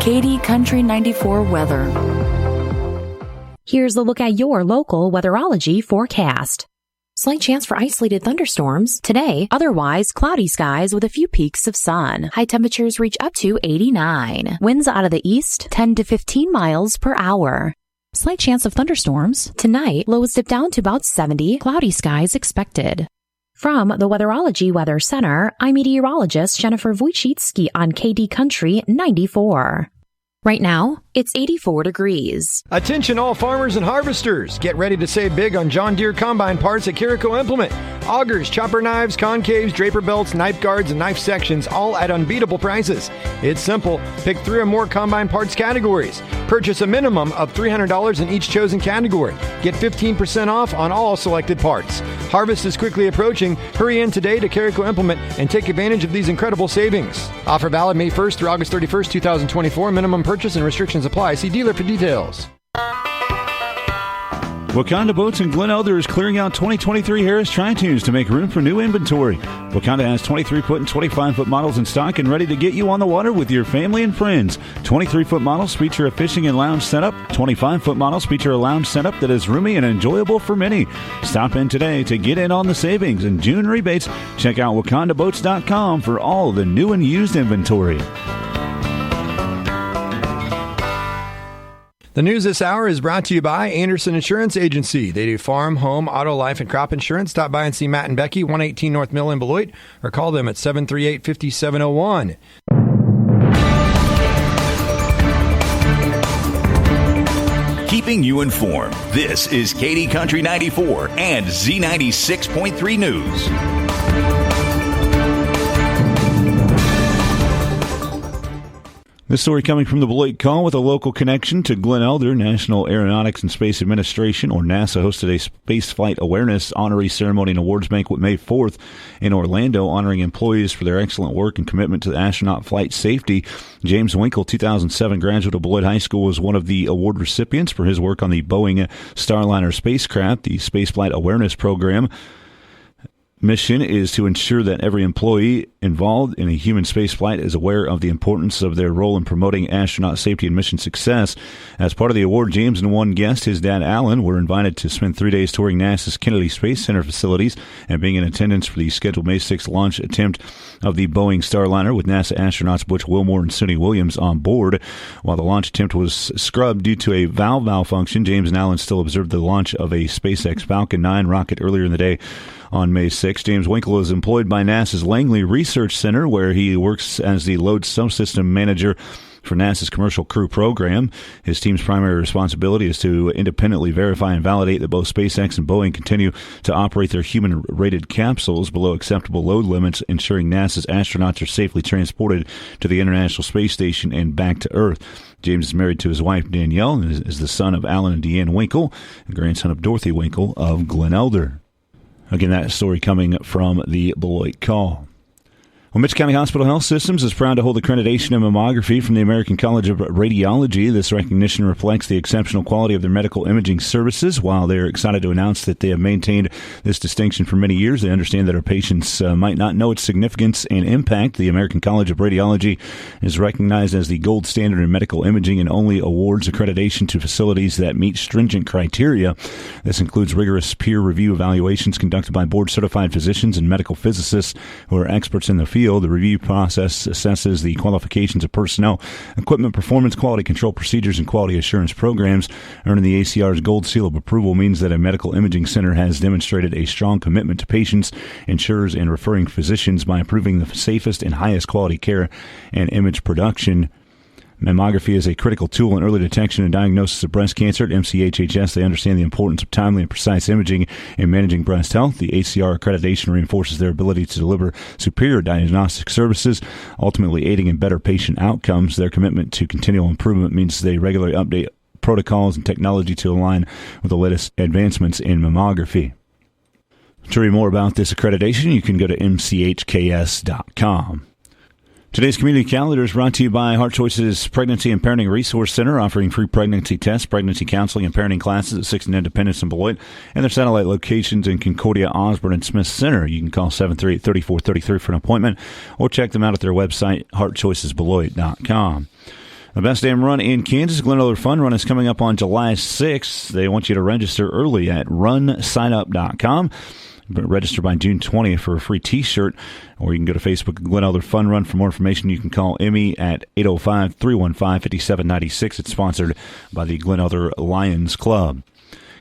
KD Country 94 weather. Here's a look at your local weatherology forecast. Slight chance for isolated thunderstorms today, otherwise cloudy skies with a few peaks of sun. High temperatures reach up to 89. Winds out of the east, 10 to 15 miles per hour. Slight chance of thunderstorms tonight, lows dip down to about 70, cloudy skies expected. From the Weatherology Weather Center, I'm meteorologist Jennifer Wojcicki on KD Country 94. Right now, it's 84 degrees. Attention all farmers and harvesters. Get ready to save big on John Deere combine parts at Carico Implement. Augers, chopper knives, concaves, draper belts, knife guards, and knife sections, all at unbeatable prices. It's simple. Pick 3 or more combine parts categories. Purchase a minimum of $300 in each chosen category. Get 15% off on all selected parts. Harvest is quickly approaching. Hurry in today to Carico Implement and take advantage of these incredible savings. Offer valid May 1st through August 31st, 2024. Minimum purchase and restrictions apply. See dealer for details. Wakanda Boats in Glen Elder is clearing out 2023 Harris Tri-Tunes to make room for new inventory. Wakanda has 23-foot and 25-foot models in stock and ready to get you on the water with your family and friends. 23-foot models feature a fishing and lounge setup. 25-foot models feature a lounge setup that is roomy and enjoyable for many. Stop in today to get in on the savings and June rebates. Check out wakandaboats.com for all the new and used inventory. The news this hour is brought to you by Anderson Insurance Agency. They do farm, home, auto, life, and crop insurance. Stop by and see Matt and Becky, 118 North Mill in Beloit, or call them at 738-5701. Keeping you informed, this is KD Country 94 and Z96.3 News. This story coming from the Beloit Call with a local connection to Glen Elder. National Aeronautics and Space Administration, or NASA, hosted a Spaceflight Awareness Honorary Ceremony and Awards Banquet May 4th in Orlando, honoring employees for their excellent work and commitment to astronaut flight safety. James Winkle, 2007 graduate of Beloit High School, was one of the award recipients for his work on the Boeing Starliner spacecraft. The Spaceflight Awareness Program mission is to ensure that every employee involved in a human spaceflight is aware of the importance of their role in promoting astronaut safety and mission success. As part of the award, James and one guest, his dad Alan, were invited to spend 3 days touring NASA's Kennedy Space Center facilities and being in attendance for the scheduled May 6th launch attempt of the Boeing Starliner, with NASA astronauts Butch Wilmore and Suni Williams on board. While the launch attempt was scrubbed due to a valve malfunction, James and Alan still observed the launch of a SpaceX Falcon 9 rocket earlier in the day. On May 6, James Winkle is employed by NASA's Langley Research Center, where he works as the load subsystem manager for NASA's Commercial Crew Program. His team's primary responsibility is to independently verify and validate that both SpaceX and Boeing continue to operate their human-rated capsules below acceptable load limits, ensuring NASA's astronauts are safely transported to the International Space Station and back to Earth. James is married to his wife, Danielle, and is the son of Alan and Deanne Winkle, and grandson of Dorothy Winkle of Glen Elder. Again, that story coming from the Beloit Call. Well, Mitchell County Hospital Health Systems is proud to hold accreditation in mammography from the American College of Radiology. This recognition reflects the exceptional quality of their medical imaging services. While they're excited to announce that they have maintained this distinction for many years, they understand that our patients might not know its significance and impact. The American College of Radiology is recognized as the gold standard in medical imaging and only awards accreditation to facilities that meet stringent criteria. This includes rigorous peer review evaluations conducted by board-certified physicians and medical physicists who are experts in the field. The review process assesses the qualifications of personnel, equipment performance, quality control procedures, and quality assurance programs. Earning the ACR's gold seal of approval means that a medical imaging center has demonstrated a strong commitment to patients, insurers, and referring physicians by approving the safest and highest quality care and image production. Mammography is a critical tool in early detection and diagnosis of breast cancer. At MCHHS, they understand the importance of timely and precise imaging in managing breast health. The ACR accreditation reinforces their ability to deliver superior diagnostic services, ultimately aiding in better patient outcomes. Their commitment to continual improvement means they regularly update protocols and technology to align with the latest advancements in mammography. To read more about this accreditation, you can go to mchks.com. Today's community calendar is brought to you by Heart Choices Pregnancy and Parenting Resource Center, offering free pregnancy tests, pregnancy counseling, and parenting classes at 6 in Independence and Beloit, and their satellite locations in Concordia, Osborne, and Smith Center. You can call 738-3433 for an appointment, or check them out at their website, heartchoicesbeloit.com. The best damn run in Kansas, Glen Elder Fun Run, is coming up on July 6th. They want you to register early at runsignup.com. Register by June 20th for a free T-shirt, or you can go to Facebook, Glen Elder Fun Run. For more information, you can call Emmy at 805-315-5796. It's sponsored by the Glen Elder Lions Club.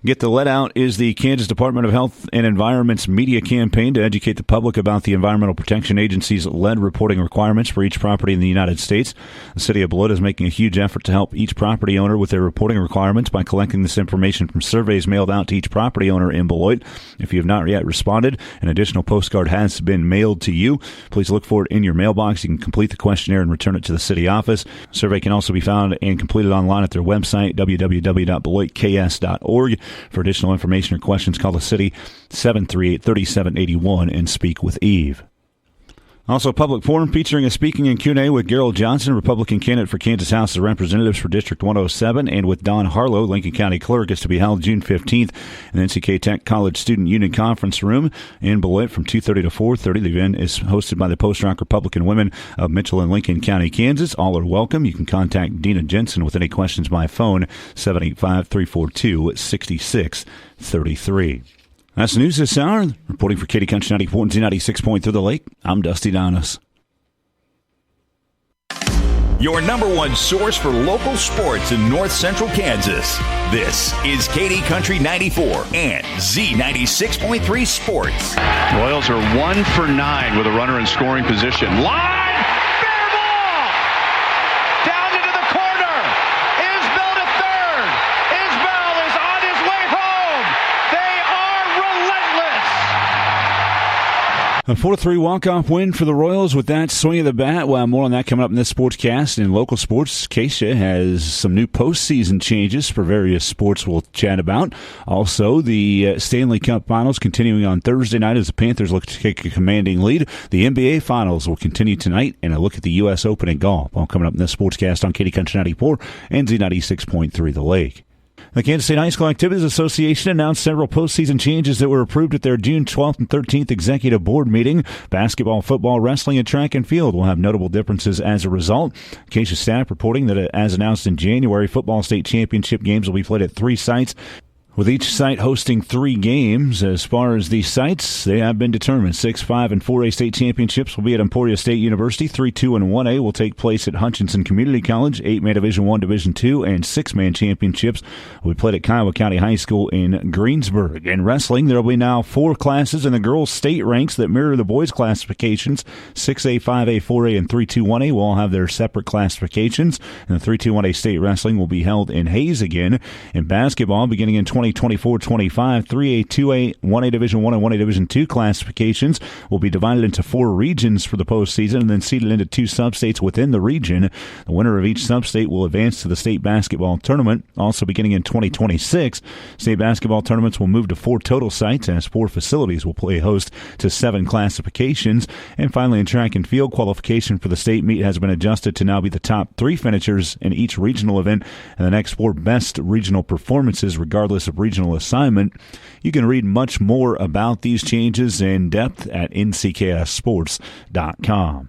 Get the Let Out is the Kansas Department of Health and Environment's media campaign to educate the public about the Environmental Protection Agency's lead reporting requirements for each property in the United States. The city of Beloit is making a huge effort to help each property owner with their reporting requirements by collecting this information from surveys mailed out to each property owner in Beloit. If you have not yet responded, an additional postcard has been mailed to you. Please look for it in your mailbox. You can complete the questionnaire and return it to the city office. The survey can also be found and completed online at their website, www.beloitks.org. For additional information or questions, call the city 738-3781 and speak with Eve. Also, public forum featuring a speaking and Q&A with Gerald Johnson, Republican candidate for Kansas House of Representatives for District 107, and with Don Harlow, Lincoln County Clerk, is to be held June 15th in the NCK Tech College Student Union Conference Room in Beloit from 2:30 to 4:30. The event is hosted by the Post Rock Republican Women of Mitchell and Lincoln County, Kansas. All are welcome. You can contact Dina Jensen with any questions by phone, 785-342-6633. That's the news this hour. Reporting for Katy Country 94 and Z96 through the lake, I'm Dusty Donis. Your number one source for local sports in north central Kansas. This is Katy Country 94 and Z96.3 Sports. Royals are 1 for 9 with a runner in scoring position. Line! Fair ball! Down into the corner! Isbell to third! Isbell is on his way home! They are relentless! A 4-3 walk-off win for the Royals with that swing of the bat. Well, more on that coming up in this sportscast. In local sports, Keisha has some new postseason changes for various sports we'll chat about. Also, the Stanley Cup Finals continuing on Thursday night as the Panthers look to take a commanding lead. The NBA Finals will continue tonight, and a look at the U.S. Open in golf. All coming up in this sportscast on Katy Country 94 and Z96.3 The Lake. The Kansas State High School Activities Association announced several postseason changes that were approved at their June 12th and 13th executive board meeting. Basketball, football, wrestling, and track and field will have notable differences as a result. Keisha staff reporting that, as announced in January, football state championship games will be played at 3 sites, with each site hosting 3 games. As far as the sites, they have been determined. 6, 5, and 4A state championships will be at Emporia State University. 3, 2, and 1A will take place at Hutchinson Community College. 8-man Division I, Division II, and 6-man championships will be played at Kiowa County High School in Greensburg. In wrestling, there will be now 4 classes in the girls' state ranks that mirror the boys' classifications. 6A, 5A, 4A, and 3, 2, 1A will all have their separate classifications. And the 3, 2, 1A state wrestling will be held in Hayes again. In basketball, beginning in 2024-25, 3A, 2A, 1A Division I, and 1A Division II classifications will be divided into 4 regions for the postseason and then seeded into 2 substates within the region. The winner of each substate will advance to the state basketball tournament. Also beginning in 2026, state basketball tournaments will move to 4 total sites as 4 facilities will play host to 7 classifications. And finally, in track and field, qualification for the state meet has been adjusted to now be the top 3 finishers in each regional event and the next 4 best regional performances regardless of regional assignment. You can read much more about these changes in depth at ncksports.com.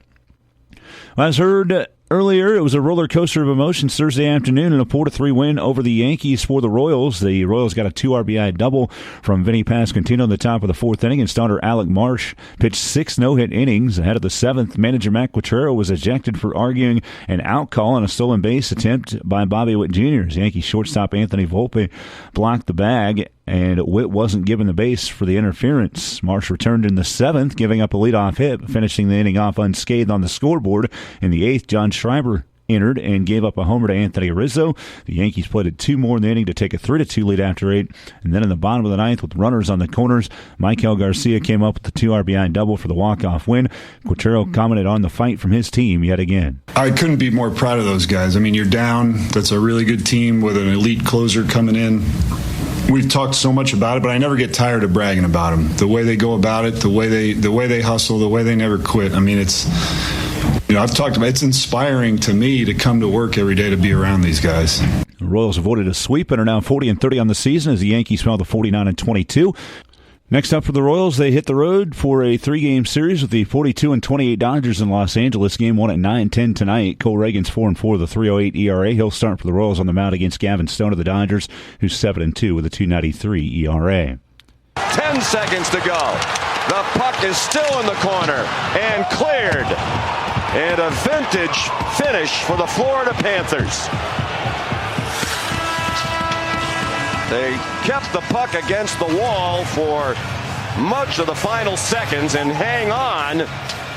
As heard earlier, it was a roller coaster of emotions Thursday afternoon in a 4-3 win over the Yankees for the Royals. The Royals got a 2 RBI double from Vinny Pasquantino in the top of the 4th inning, and starter Alec Marsh pitched 6 no-hit innings. Ahead of the 7th, manager Matt Quatrero was ejected for arguing an out call on a stolen base attempt by Bobby Witt Jr. As Yankee shortstop Anthony Volpe blocked the bag, and Witt wasn't given the base for the interference. Marsh returned in the 7th, giving up a leadoff hit, finishing the inning off unscathed on the scoreboard. In the 8th, John Schreiber entered and gave up a homer to Anthony Rizzo. The Yankees played it 2 more in the inning to take a 3-2 lead after 8. And then in the bottom of the 9th, with runners on the corners, Michael Garcia came up with the 2 RBI double for the walk-off win. Quatrero commented on the fight from his team yet again. I couldn't be more proud of those guys. I mean, you're down. That's a really good team with an elite closer coming in. We've talked so much about it, but I never get tired of bragging about them. The way they go about it, the way they hustle, the way they never quit. I mean, it's, you know, I've talked about, it's inspiring to me to come to work every day to be around these guys. The Royals avoided a sweep and are now 40-30 on the season as the Yankees fell to 49-22. Next up for the Royals, they hit the road for a 3-game series with the 42-28 Dodgers in Los Angeles. Game 1 at 9:10 tonight. Cole Reagan's 4-4 with a 3.08 ERA. He'll start for the Royals on the mound against Gavin Stone of the Dodgers, who's 7-2 with a 2.93 ERA. 10 seconds to go. The puck is still in the corner and cleared. And a vintage finish for the Florida Panthers. They kept the puck against the wall for much of the final seconds and hang on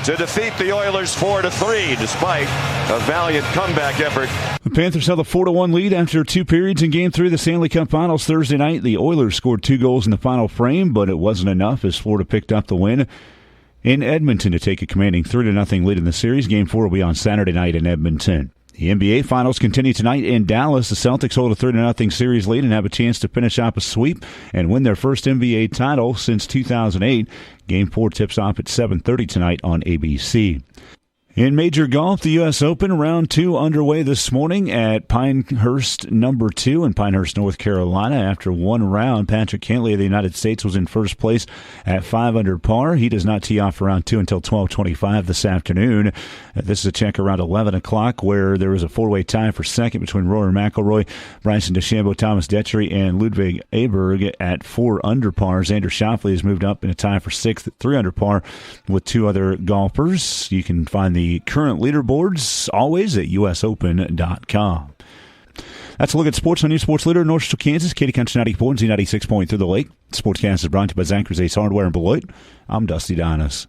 to defeat the Oilers 4-3 despite a valiant comeback effort. The Panthers held a 4-1 lead after 2 periods in Game 3 of the Stanley Cup Finals Thursday night. The Oilers scored 2 goals in the final frame, but it wasn't enough as Florida picked up the win in Edmonton to take a commanding 3-0 lead in the series. Game 4 will be on Saturday night in Edmonton. The NBA Finals continue tonight in Dallas. The Celtics hold a 3-0 series lead and have a chance to finish off a sweep and win their first NBA title since 2008. Game 4 tips off at 7:30 tonight on ABC. In Major Golf, the U.S. Open, Round 2 underway this morning at Pinehurst No. 2 in Pinehurst, North Carolina. After one round, Patrick Cantlay of the United States was in first place at 5 under par. He does not tee off for Round 2 until 12:25 this afternoon. This is a check around 11 o'clock where there was a 4-way tie for second between Rory McIlroy, Bryson DeChambeau, Thomas Detry, and Ludwig Aberg at 4 under par. Xander Schauffele has moved up in a tie for sixth at 3 under par with 2 other golfers. You can find the current leaderboards always at usopen.com. That's a look at sports on New Sports Leader in North Central Kansas. Katy Country 94 and Z96 Point through the lake. Sportscast is brought to you by Zachry's Ace Hardware in Beloit. I'm Dusty Donis.